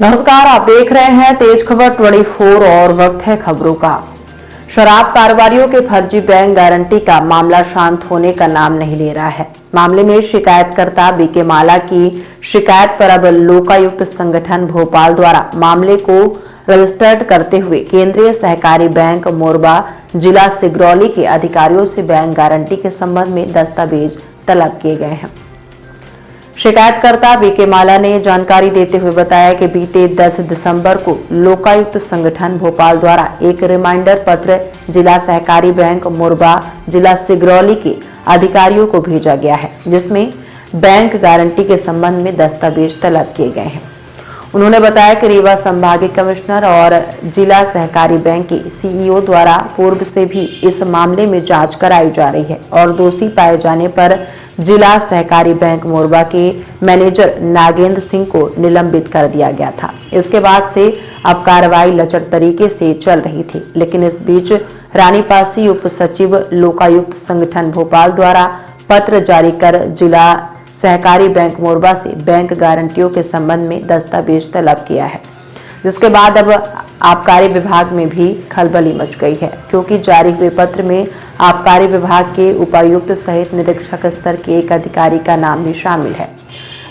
नमस्कार, आप देख रहे हैं तेज खबर 24 और वक्त है खबरों का। शराब कारोबारियों के फर्जी बैंक गारंटी का मामला शांत होने का नाम नहीं ले रहा है। मामले में शिकायतकर्ता बीके माला की शिकायत पर अब लोकायुक्त संगठन भोपाल द्वारा मामले को रजिस्टर्ड करते हुए केंद्रीय सहकारी बैंक मोरबा जिला सिगरौली के अधिकारियों से बैंक गारंटी के संबंध में दस्तावेज तलब किए गए हैं। शिकायतकर्ता बीके माला ने जानकारी देते हुए बताया कि बीते 10 दिसंबर को लोकायुक्त संगठन भोपाल द्वारा एक रिमाइंडर पत्र जिला सहकारी बैंक मोरबा जिला सिगरौली के अधिकारियों को भेजा गया है, जिसमें बैंक गारंटी के संबंध में दस्तावेज तलब किए गए हैं। उन्होंने बताया कि रीवा संभागीय कमिश्नर और जिला सहकारी बैंक के सीईओ द्वारा पूर्व से भी इस मामले में जांच कराई जा रही है और दोषी पाए जाने पर जिला सहकारी बैंक मोरबा के मैनेजर नागेंद्र सिंह को निलंबित कर दिया गया था। इसके बाद से अब कार्रवाई लचर तरीके से चल रही थी, लेकिन इस बीच रानीपासी उप सचिव लोकायुक्त संगठन भोपाल द्वारा पत्र जारी कर जिला सहकारी बैंक मोरबा से बैंक गारंटियों के संबंध में दस्तावेज तलब किया है, जिसके बाद अब आबकारी विभाग में भी खलबली मच गई है, क्योंकि जारी हुए पत्र में आबकारी विभाग के उपायुक्त सहित निरीक्षक स्तर के एक अधिकारी का नाम भी शामिल है।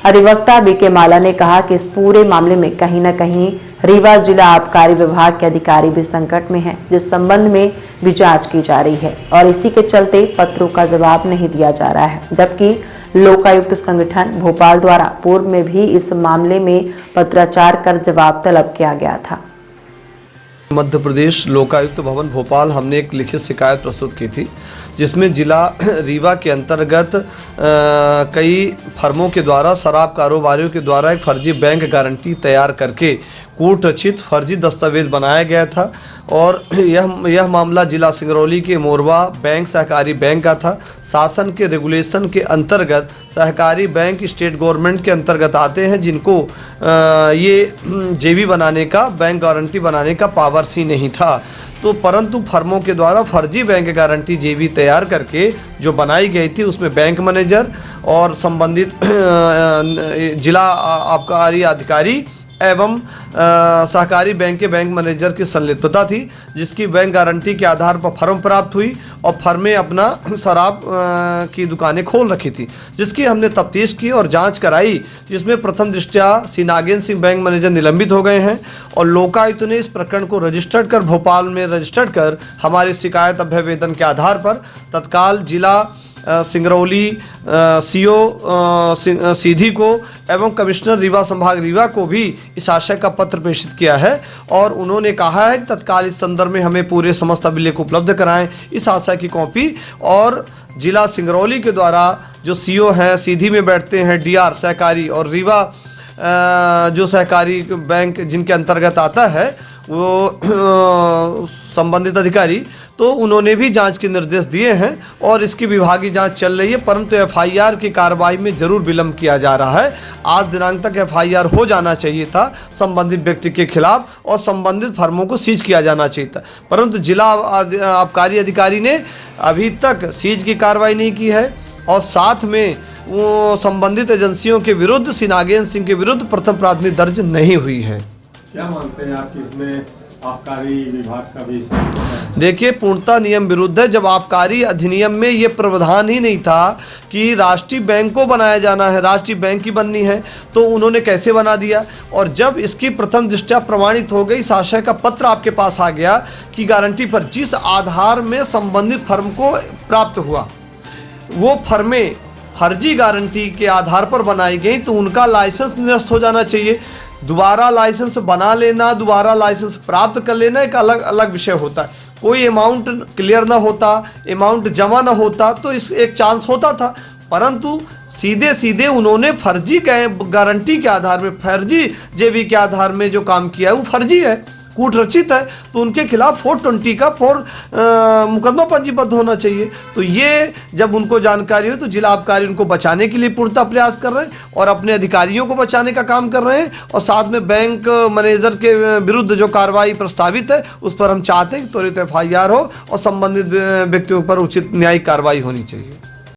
अधिवक्ता बीके माला ने कहा कि इस पूरे मामले में कहीं न कहीं रीवा जिला आबकारी विभाग के अधिकारी भी संकट में हैं, जिस संबंध में भी जांच की जा रही है और इसी के चलते पत्रों का जवाब नहीं दिया जा रहा है, जबकि लोकायुक्त संगठन भोपाल द्वारा पूर्व में भी इस मामले में पत्राचार कर जवाब तलब किया गया था। मध्य प्रदेश लोकायुक्त भवन भोपाल हमने एक लिखित शिकायत प्रस्तुत की थी, जिसमें जिला रीवा के अंतर्गत कई फर्मों के द्वारा शराब कारोबारियों के द्वारा एक फर्जी बैंक गारंटी तैयार करके कोर्ट रचित फर्जी दस्तावेज बनाया गया था और यह मामला जिला सिंगरौली के मोरबा बैंक सहकारी बैंक का था। शासन के रेगुलेशन के अंतर्गत सहकारी बैंक स्टेट गवर्नमेंट के अंतर्गत आते हैं, जिनको ये जेबी बनाने का, बैंक गारंटी बनाने का पावर ही नहीं था। तो परंतु फर्मों के द्वारा फर्जी बैंक गारंटी जेबी तैयार करके जो बनाई गई थी, उसमें बैंक मैनेजर और संबंधित जिला आबकारी अधिकारी एवं सहकारी बैंक के बैंक मैनेजर की संलिप्तता थी, जिसकी बैंक गारंटी के आधार पर फर्म प्राप्त हुई और फर्में अपना शराब की दुकानें खोल रखी थी, जिसकी हमने तफ्तीश की और जांच कराई, जिसमें प्रथम दृष्टया श्री नागेंद्र सिंह बैंक मैनेजर निलंबित हो गए हैं और लोकायुक्त ने इस प्रकरण को रजिस्टर्ड कर भोपाल में रजिस्टर्ड कर हमारी शिकायत अभ्यवेदन के आधार पर तत्काल जिला सिंगरौली सीओ सीधी को एवं कमिश्नर रीवा संभाग रीवा को भी इस आशय का पत्र प्रेषित किया है और उन्होंने कहा है कि तत्काल इस संदर्भ में हमें पूरे समस्त अभिलेख उपलब्ध कराएं, इस आशय की कॉपी। और जिला सिंगरौली के द्वारा जो सीओ हैं, सीधी में बैठते हैं डीआर सहकारी और रीवा जो सहकारी बैंक जिनके अंतर्गत आता है वो संबंधित अधिकारी, तो उन्होंने भी जांच के निर्देश दिए हैं और इसकी विभागीय जांच चल रही है, परंतु एफआईआर की कार्रवाई में जरूर विलंब किया जा रहा है। आज दिनांक तक एफआईआर हो जाना चाहिए था संबंधित व्यक्ति के खिलाफ और संबंधित फर्मों को सीज किया जाना चाहिए था, परंतु जिला आबकारी अधिकारी ने अभी तक सीज की कार्रवाई नहीं की है और साथ में वो संबंधित एजेंसियों के विरुद्ध श्री नागेंद्र सिंह के विरुद्ध प्रथम प्राथमिकी दर्ज नहीं हुई है। क्या मानते हैं आप इसमें आबकारी विभाग का भी? देखिए, पूर्णतः नियम विरुद्ध है। जब आबकारी अधिनियम में ये प्रावधान ही नहीं था कि राष्ट्रीय बैंक को बनाया जाना है, राष्ट्रीय बैंक की बननी है, तो उन्होंने कैसे बना दिया। और जब इसकी प्रथम दृष्टया प्रमाणित हो गई, आशय का पत्र आपके पास आ गया कि गारंटी पर जिस आधार में संबंधित फर्म को प्राप्त हुआ वो फर्में फर्जी गारंटी के आधार पर बनाई गई, तो उनका लाइसेंस निरस्त हो जाना चाहिए। दोबारा लाइसेंस बना लेना, दोबारा लाइसेंस प्राप्त कर लेना एक अलग अलग विषय होता है। कोई अमाउंट क्लियर ना होता, अमाउंट जमा ना होता तो इस एक चांस होता था, परंतु सीधे सीधे उन्होंने फर्जी गारंटी के आधार में, फर्जी जेबी के आधार में जो काम किया है वो फर्जी है, कूट रचित है, तो उनके खिलाफ 420 का मुकदमा पंजीबद्ध होना चाहिए। तो ये जब उनको जानकारी हो तो जिला आबकारी उनको बचाने के लिए पूर्णतः प्रयास कर रहे हैं और अपने अधिकारियों को बचाने का काम कर रहे हैं और साथ में बैंक मैनेजर के विरुद्ध जो कार्रवाई प्रस्तावित है उस पर हम चाहते हैं कि त्वरित एफआईआर हो और संबंधित व्यक्तियों पर उचित न्यायिक कार्रवाई होनी चाहिए।